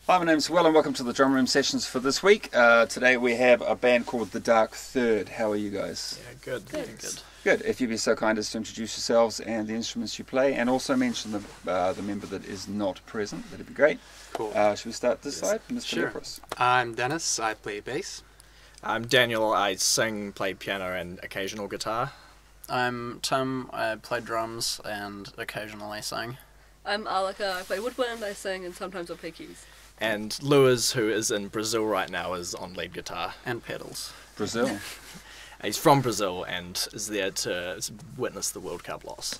Hi, my name's Will and welcome to the Drumroom sessions for this week. Today we have a band called The Dark Third. How are you guys? Yeah, good. Good. If you'd be so kind as to introduce yourselves and the instruments you play, and also mention the member that is not present, that'd be great. Cool. Should we start this side? Mr. Sure. Lepros. I'm Dennis, I play bass. I'm Daniel, I sing, play piano and occasional guitar. I'm Tim, I play drums and occasionally sing. I'm Alaka, I play woodwind, I sing, and sometimes I play keys. And Lewis, who is in Brazil right now, is on lead guitar. And pedals. Brazil. He's from Brazil and is there to witness the World Cup loss.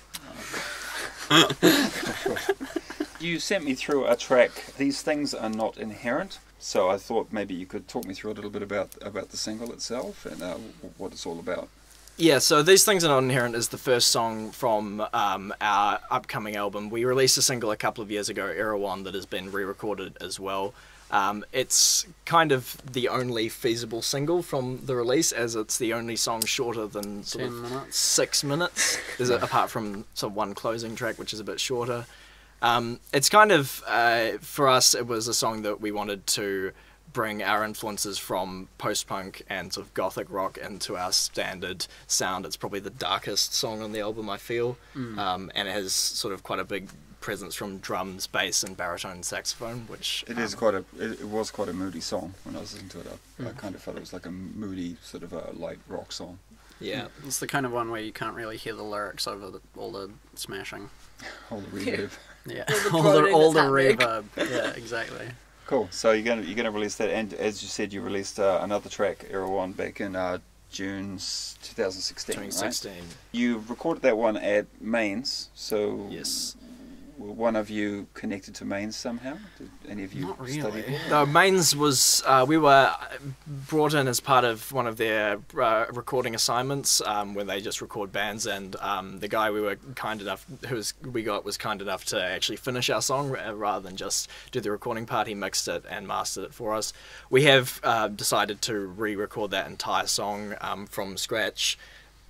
You sent me through a track. These things are not inherent, so I thought maybe you could talk me through a little bit about the single itself and what it's all about. Yeah, so These Things Are Not Inherent is the first song from our upcoming album. We released a single a couple of years ago, Era 1, that has been re-recorded as well. It's kind of the only feasible single from the release, as it's the only song shorter than sort 10 minutes. 6 minutes, apart from sort of one closing track, which is a bit shorter. It's kind of, for us, it was a song that we wanted to bring our influences from post-punk and sort of gothic rock into our standard sound. It's probably the darkest song on the album, I feel, and it has sort of quite a big presence from drums, bass, and baritone saxophone, which It was quite a moody song when I was listening to it. I kind of felt it was like a moody sort of a light rock song. yeah. It's the kind of one where you can't really hear the lyrics over all the smashing. All the reverb. Yeah, All the droning all the that's reverb. Yeah, exactly. Cool. So you're gonna release that, and as you said, you released another track, Era 1, back in June 2016. 2016. Right? You recorded that one at Mainz. So Yes. were one of you connected to Mainz somehow? Did any of you Not really. study there? No, Mainz was, we were brought in as part of one of their recording assignments where they just record bands, and the guy we were kind enough, was kind enough to actually finish our song rather than just do the recording part. He mixed it and mastered it for us. We have decided to re-record that entire song from scratch,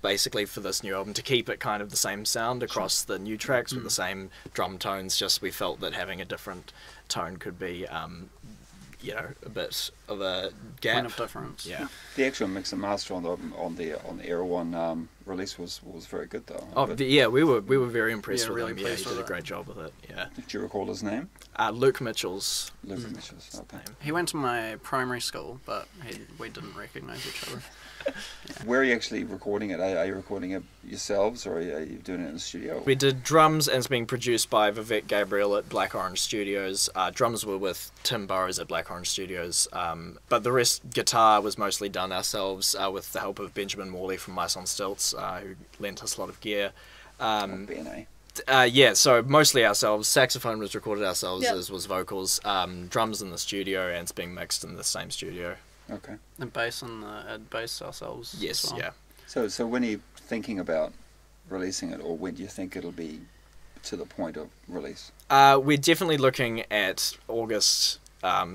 basically for this new album, to keep it kind of the same sound across the new tracks with the same drum tones. Just we felt that having a different tone could be a bit of a gap. Point of difference. Yeah. The actual mix and master on the Era 1 release was very good though. Yeah, we were very impressed Yeah, with really him. Yeah, pleased he with did a it. great job with it. Yeah. Did you recall his name? Luke Mitchell's Luke Mitchell's. Okay. name. He went to my primary school, but we didn't recognise each other. Where are you actually recording it? Are you recording it yourselves, or are you doing it in the studio? We did drums, and it's being produced by Vivek Gabriel at Black Orange Studios. Drums were with Tim Burrows at Black Orange Studios, but the rest, guitar, was mostly done ourselves with the help of Benjamin Morley from Mice on Stilts, who lent us a lot of gear. BNA. Yeah, so mostly ourselves. Saxophone was recorded ourselves, Yep. as was vocals. Drums in the studio, and it's being mixed in the same studio. Okay. And bass bass ourselves. Yes, as well. yeah. So when are you thinking about releasing it, or when do you think it'll be to the point of release? We're definitely looking at August,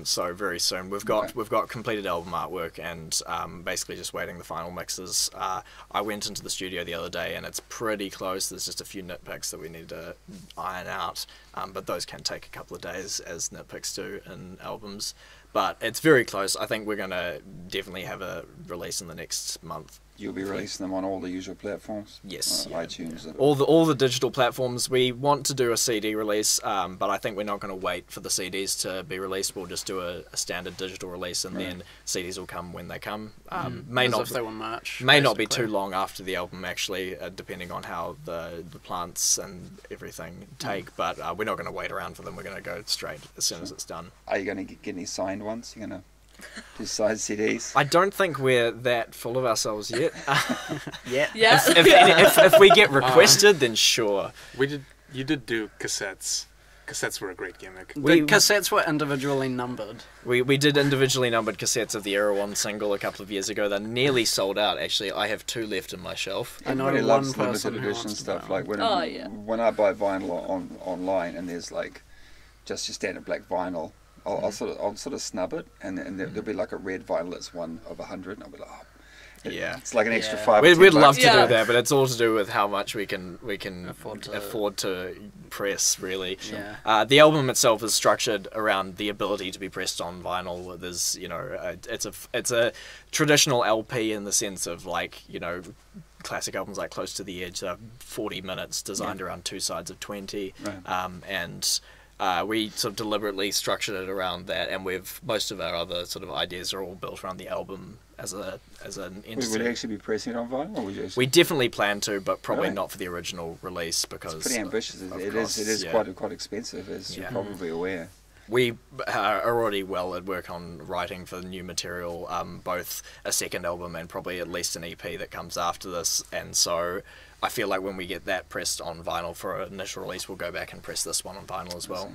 so very soon. We've got completed album artwork and basically just waiting the final mixes. I went into the studio the other day and it's pretty close. There's just a few nitpicks that we need to iron out, but those can take a couple of days, as nitpicks do in albums. But it's very close. I think we're going to definitely have a release in the next month. You'll be releasing them on all the usual platforms? Yes. iTunes. And All the digital platforms. We want to do a CD release, but I think we're not going to wait for the CDs to be released. We'll just do a standard digital release, and then CDs will come when they come. May As not if they were merch. may not be basically. too long after the album, actually, depending on how the plants and everything take. But we're not going to wait around for them. We're going to go straight as soon as it's done. Are you going to get any signed ones? You're going to do signed CDs? I don't think we're that full of ourselves yet. Yeah. Yeah. If we get requested, then sure. You did do cassettes. Cassettes were a great gimmick. The We- cassettes were individually numbered. We did individually numbered cassettes of the Era 1 single a couple of years ago. They're nearly sold out, actually. I have 2 left in my shelf. I know Everybody one loves person limited who edition wants to stuff. buy Like one. when I buy vinyl online and there's like just your standard black vinyl, I'll sort of snub it, and there'll be like a red vinyl that's 1 of 100, and I'll be like, oh. Yeah. It's like an extra Yeah. 5 or We'd 10 love bucks. to Yeah. do that, but it's all to do with how much we can Afford to- press, really. Yeah. The album itself is structured around the ability to be pressed on vinyl. There's, it's a traditional LP in the sense of, like, classic albums like Close to the Edge are 40 minutes, designed around 2 sides of 20, Right. and we sort of deliberately structured it around that, and most of our other sort of ideas are all built around the album as an entity. Would you actually be pressing it on vinyl, or would you actually... We definitely plan to, but probably Really? not for the original release because It's pretty ambitious. of It costs, is yeah. quite expensive, as you're Yeah. probably aware. We are already well at work on writing for the new material, both a second album and probably at least an EP that comes after this, and so I feel like when we get that pressed on vinyl for an initial release, we'll go back and press this one on vinyl as well.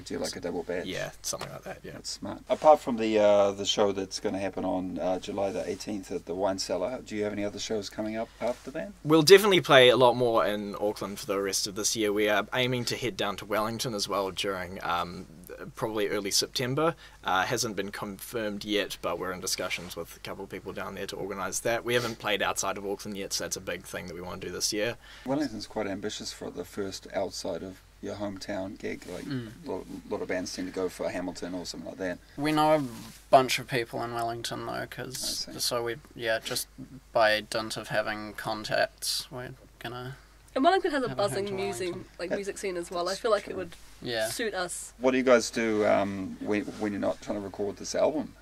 Do like a double batch? Yeah, something like that, yeah. That's smart. Apart from the show that's going to happen on July the 18th at the Wine Cellar, do you have any other shows coming up after that? We'll definitely play a lot more in Auckland for the rest of this year. We are aiming to head down to Wellington as well during probably early September. Hasn't been confirmed yet, but we're in discussions with a couple of people down there to organise that. We haven't played outside of Auckland yet, so that's a big thing that we want to do this year. Wellington's quite ambitious for the first outside of your hometown gig. Like a lot of bands tend to go for Hamilton or something like that. We know a bunch of people in Wellington though, I because see. just by dint of having contacts, we're gonna And Wellington has a Haven't heard buzzing to Wellington. music scene as well. I feel like it would suit us. What do you guys do when you're not trying to record this album?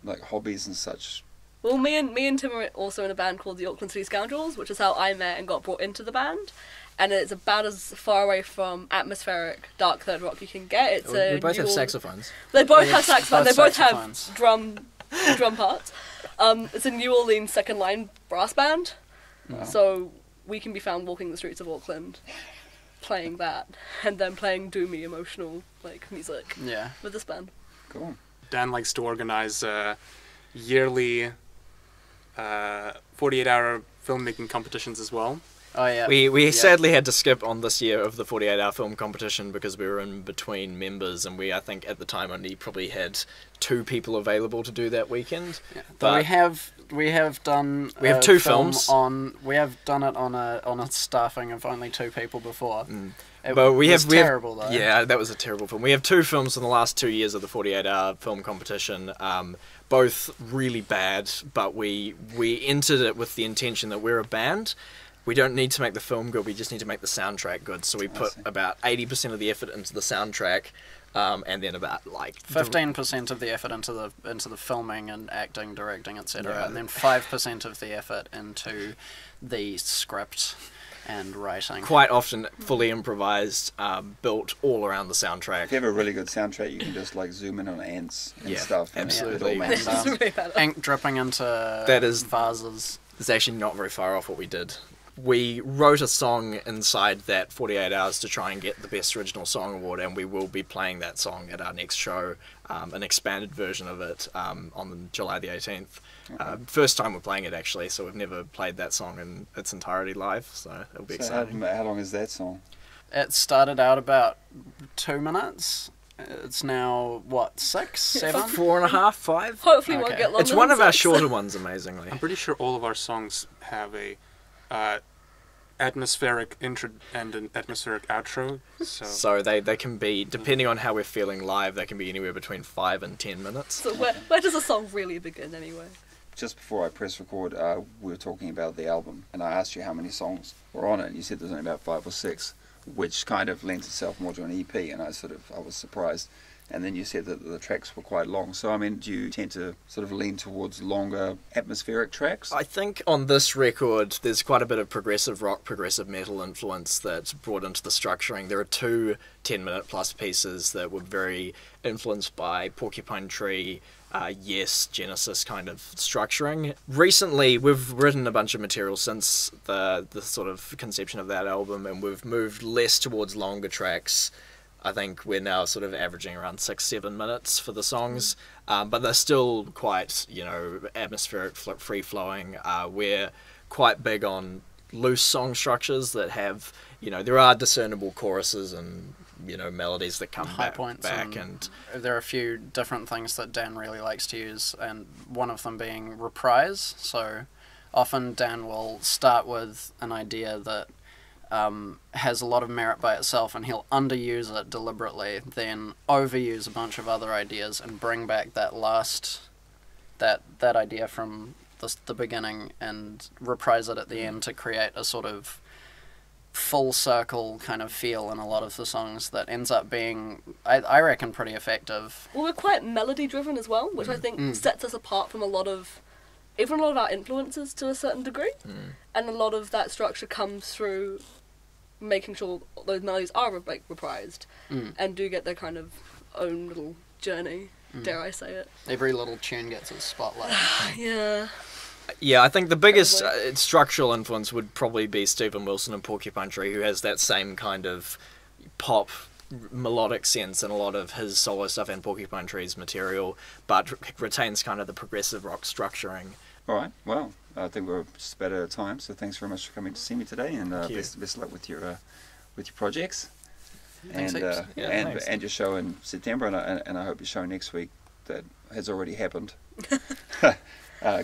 Like hobbies and such? Well, me and Tim are also in a band called the Auckland City Scoundrels, which is how I met and got brought into the band. And it's about as far away from atmospheric dark third rock you can get. It's We both have New- saxophones. They both We have have saxophones. They both both saxophones. have drum parts. It's a New Orleans second line brass band, so we can be found walking the streets of Auckland, playing that, and then playing doomy, emotional music yeah. with this band. Cool. Dan likes to organize yearly 48-hour filmmaking competitions as well. Oh yeah. We Yeah. sadly had to skip on this year of the 48-hour film competition because we were in between members, and I think at the time only probably had 2 people available to do that weekend. Yeah. But we have done We have a 2 film films. we have done it on a staffing of only 2 people before. It But we was have terrible though. Yeah, that was a terrible film. We have 2 films in the last 2 years of the 48-hour film competition, both really bad. But we entered it with the intention that we're a band. We don't need to make the film good. We just need to make the soundtrack good. So we put see. about 80% of the effort into the soundtrack, and then about 15% of the effort into the filming and acting, directing, etc., Yeah. and then 5% of the effort into the script and writing. quite often fully improvised, built all around the soundtrack. If you have a really good soundtrack, you can just zoom in on ants and Yeah, stuff. And absolutely. it all matches This up. is really bad. Ink dripping into That is- vases. It's actually not very far off what we did. We wrote a song inside that 48 hours to try and get the Best Original Song Award, and we will be playing that song at our next show, an expanded version of it on July the 18th. First time we're playing it, actually, so we've never played that song in its entirety live, so it'll be So exciting. how long is that song? It started out about 2 minutes. It's now, what, 6, 7? 4.5, 5? Hopefully, it won't Okay. get longer. It's one than of our 6. shorter ones, amazingly. I'm pretty sure all of our songs have a atmospheric intro and an atmospheric outro. So they can be, depending on how we're feeling live, they can be anywhere between 5 and 10 minutes. So where does the song really begin anyway? Just before I press record, we were talking about the album, and I asked you how many songs were on it, and you said there's only about 5 or 6, which kind of lends itself more to an EP, and I was surprised. And then you said that the tracks were quite long. So, I mean, do you tend to sort of lean towards longer atmospheric tracks? I think on this record, there's quite a bit of progressive rock, progressive metal influence that's brought into the structuring. There are 2 10-minute plus pieces that were very influenced by Porcupine Tree, Yes, Genesis kind of structuring. Recently, we've written a bunch of material since the sort of conception of that album, and we've moved less towards longer tracks. I think we're now sort of averaging around 6-7 minutes for the songs, but they're still quite, atmospheric, free-flowing. We're quite big on loose song structures that have, there are discernible choruses and, melodies that come High back, points and there are a few different things that Dan really likes to use, and one of them being reprise. So often Dan will start with an idea that has a lot of merit by itself, and he'll underuse it deliberately, then overuse a bunch of other ideas and bring back that idea from the beginning and reprise it at the end to create a sort of full circle kind of feel in a lot of the songs that ends up being, I reckon, pretty effective. Well, we're quite melody driven as well, which I think sets us apart from a lot of our influences to a certain degree. And a lot of that structure comes through making sure those melodies are reprised and do get their kind of own little journey, dare I say it. Every little tune gets its spotlight. Yeah. Yeah, I think the biggest structural influence would probably be Stephen Wilson and Porcupine Tree, who has that same kind of pop melodic sense in a lot of his solo stuff and Porcupine Tree's material, but retains kind of the progressive rock structuring. All right. Well, I think we're just about out of time. So thanks very much for coming to see me today, and best of luck with your projects. Thanks and heaps. and your show in September, and I hope your show next week that has already happened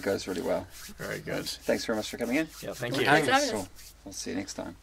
goes really well. Very good. Thanks very much for coming in. Yeah, thank you. Thanks for having us. Cool. We'll see you next time.